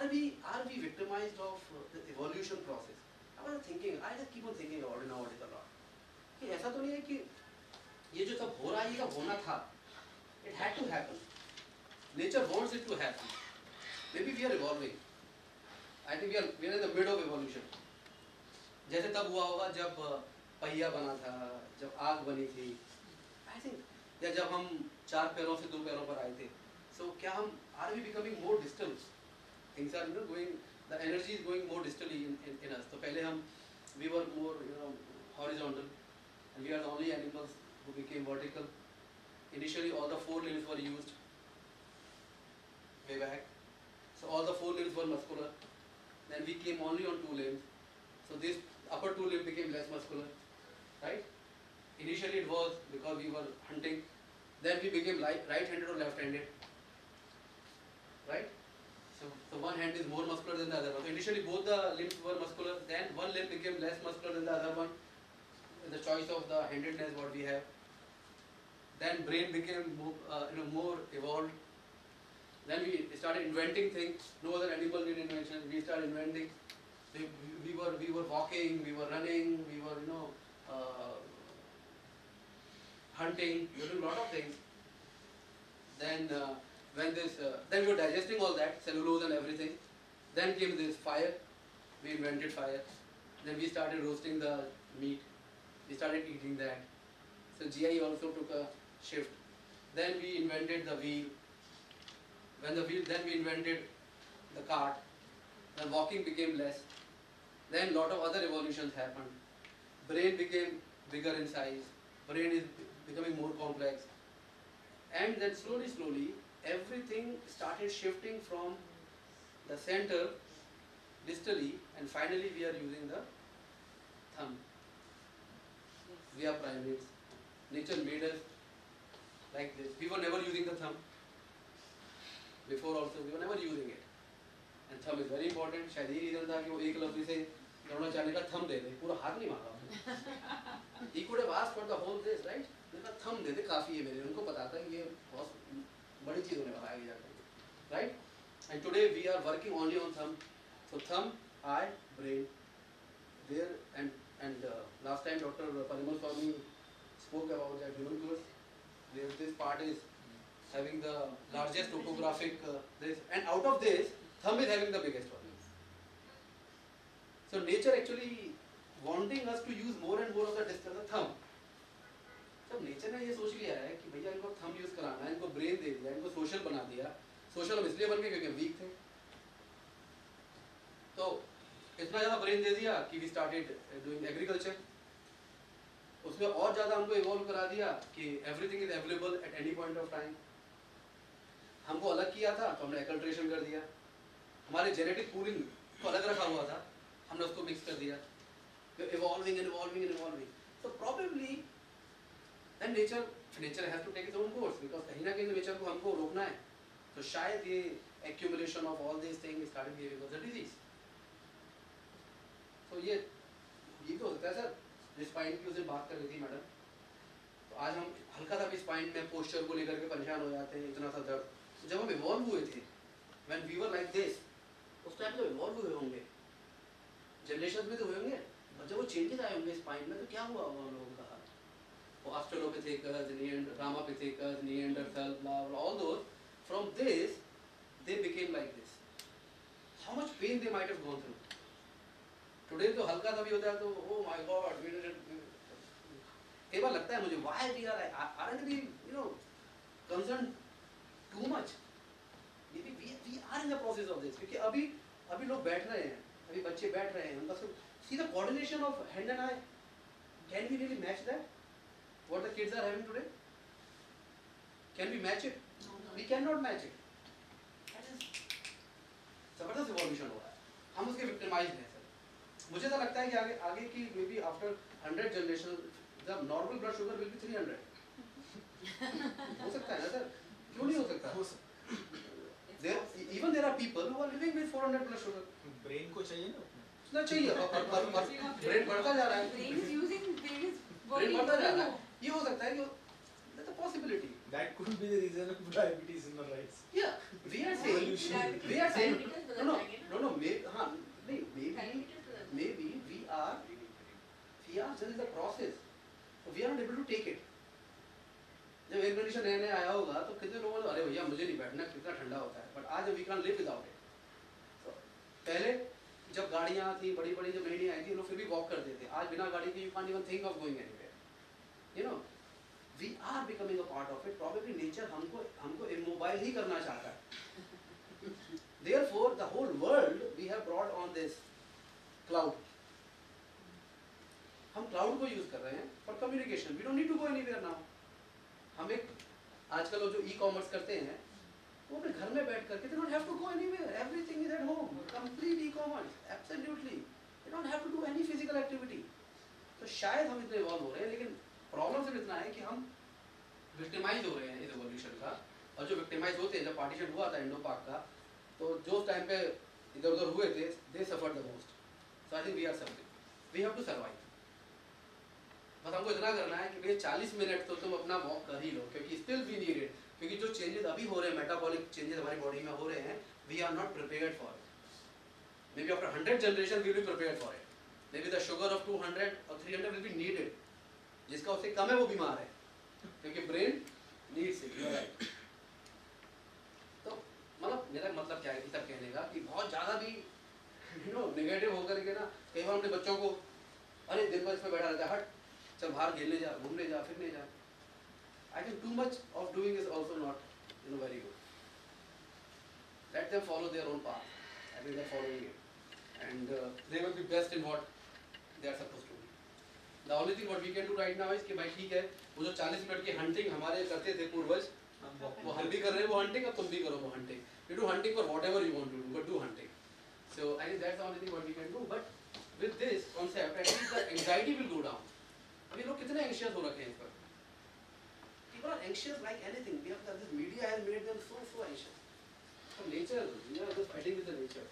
are we victimized of the evolution process? I was thinking, I just keep on thinking about it nowadays a lot. कि ऐसा तो नहीं है कि ये जो सब हो रहा है ये सब होना था. It had to happen. Nature wants it to happen. Maybe we are evolving. I think we are in the mid of evolution. जैसे तब हुआ होगा जब पहिया बना था, जब आग बनी थी. I think या जब हम 4 पैरों से 2 पैरों पर आए थे. So क्या हम are we becoming more distal? Things are going, the energy is going more distally in us. तो पहले हम we were more horizontal, and we are the only animals who became vertical. Initially all the 4 limbs were used way back. So all the 4 limbs were muscular. Then we came only on 2 limbs. So this upper 2 limb became less muscular, right? Initially it was because we were hunting. Then we became right-handed or left-handed, right? So one hand is more muscular than the other one. So initially both the limbs were muscular. Then one limb became less muscular than the other one. The choice of the handedness what we have. Then brain became more evolved. Then we started inventing things. No other animal did invention. We started inventing. We were walking. We were running. We were hunting. We were doing a lot of things. Then then we were digesting all that cellulose and everything. Then came this fire. We invented fire. Then we started roasting the meat. We started eating that. So GI also took a shift. Then we invented the wheel. Then we invented the cart. Then walking became less. Then lot of other evolutions happened. Brain became bigger in size. Brain is becoming more complex. And then slowly, everything started shifting from the center distally, and finally we are using the thumb. We are primates. Nature made us like this. We were never using the thumb. Before also, we were never using it. And thumb is very important. शायद ये reason था कि वो एक लफ्ज़ से द्रोणाचार्य का thumb दे दे, पूरा हाथ नहीं मांगा. He could have asked for the whole this, right? उनका thumb दे दे काफी है मेरे. उनको पता था कि ये बहुत बड़ी चीज होने वाला है आगे जाकर, right? And today we are working only on thumb. So thumb, eye, brain. There and last time Dr. Parimal Swami spoke about that homunculus. This part is having the largest topographic this, and out of this, thumb is having the biggest one. So nature actually wanting us to use more and more of the distal thumb. So nature ने ये सोच लिया है कि भैया इनको thumb use कराना है, इनको brain दे दिया, इनको social बना दिया. Social हम इसलिए बन गए क्योंकि weak थे. तो इतना ज़्यादा brain दे दिया कि we started doing agriculture. उसमें और ज़्यादा हमको evolve करा दिया कि everything is available at any point of time. हमको अलग किया था तो हमने acculturation कर दिया. हमारे genetic pooling को अलग रखा हुआ था, हमने उसको mix कर दिया. Evolving and evolving and evolving. So probably then nature has to take its own course, because कहीं ना कहीं nature को हमको रोकना है. तो शायद ये accumulation of all these things started giving us a disease. तो ये भी हो सकता है सर. जिस स्पाइन की उसे बात कर रही थी मैडम, तो आज हम हल्का सा भी स्पाइन में पोस्चर को लेकर के परेशान हो जाते हैं, इतना सा दर्द. तो जब हम इवॉल्व हुए थे, when we were like this, उस टाइम तो इवॉल्व हुए होंगे, जनरेशन में तो हुए होंगे, और जब वो चेंजेस आए होंगे स्पाइन में तो क्या हुआ होगा उन लोगों का हाल. वो Australopithecus, Ramapithecus, Neanderthal, all those, from this they became like this. How much pain they might have gone through. Today तो हल्का सा भी होता है तो oh my God, कई बार लगता है मुझे why we aren't we concerned too much. Maybe we are in the process of this, क्योंकि अभी लोग बैठ रहे हैं, अभी बच्चे बैठ रहे हैं, उनका सब see the coordination of hand and eye. Can we really match that? What the kids are having today? Can we match it? We cannot match it. जबरदस्त evolution हो रहा है. हम उसके victimized हैं. मुझे तो लगता है कि आगे की maybe after 100 generation the normal blood sugar will be 300. हो सकता है ना सर? क्यों नहीं हो सकता? Even there are people who are living with 400 blood sugar. Brain को चाहिए ना? ना चाहिए और brain बढ़ता जा रहा है. Brain बढ़ता जा रहा है. ये हो सकता है कि that's a possibility. That could be the reason of diabetes in the rice. Yeah, we are saying generation नया नया आया होगा तो कितने लोगों ने अरे भैया मुझे नहीं बैठना, कितना ठंडा होता है, बट आज we can live without it. तो पहले जब गाड़ियाँ थी बड़ी बड़ी, जब नई आई थी लोग फिर भी वॉक करते थे, आज बिना गाड़ी के you can't even think of going anywhere. You know we are becoming a part of it. Probably nature हमको इमोबाइल ही करना चाहता है। Therefore the whole world we have brought on this cloud. हम क्लाउड को यूज कर रहे हैं for communication, we don't need to go anywhere now. हम एक आजकल लोग जो ई कॉमर्स करते हैं वो अपने घर में बैठ करके, they don't have to go anywhere, everything is at home, complete e-commerce, absolutely, they don't have to do any physical activity। तो शायद हम इतने इवॉल्व हो रहे हैं, लेकिन प्रॉब्लम सिर्फ इतना है कि हम विक्टिमाइज हो रहे हैं इस एवोल्यूशन का। और जो विक्टिमाइज होते हैं, जब पार्टीशन हुआ था इंडो पाक का, तो जो टाइम पे इधर उधर हुए थे, they suffered the most. So I think we are suffering, we have to survive. बस हमको इतना करना है कि भैया 40 मिनट तो तुम अपना वॉक कर ही लो, क्योंकि स्टिल वी नीड इट। क्योंकि जो चेंजेस अभी हो रहे हैं, मेटाबॉलिक चेंजेस हमारी बॉडी में हो रहे हैं, we are not prepared for it. Maybe after 100 generation we will be prepared for it. Maybe the sugar of 200 और 300 विल बी नीडेड। जिसका उससे कम है वो बीमार है, क्योंकि ब्रेन नीड्स इट। राइट। तो मतलब मेरा मतलब क्या है सब कहने का, कि बहुत ज़्यादा भी नेगेटिव होकर के ना, कई बार अपने बच्चों को अरे दिन भर इसमें बैठा रहता है, हट चल बाहर खेलने जा, घूमने जा, फिरने जा। I think too much of doing is also not very good. Let them follow their own path. I think they're following it, and they will be best in what they are supposed to be. The only thing what we can do right now is कि भाई ठीक है, वो जो 40 minute की hunting हमारे करते थे पूर्वज, वो हम भी कर रहे हैं वो hunting, अब तुम भी करो वो hunting. You do hunting for whatever you want to do, but do hunting. So I think that's the only thing what we can do. But with this concept, at least the anxiety will go down. अभी लोग कितने anxious हो रखे हैं इस पर। People are anxious like anything. This media has made them so anxious. So nature, we are just fighting with the nature.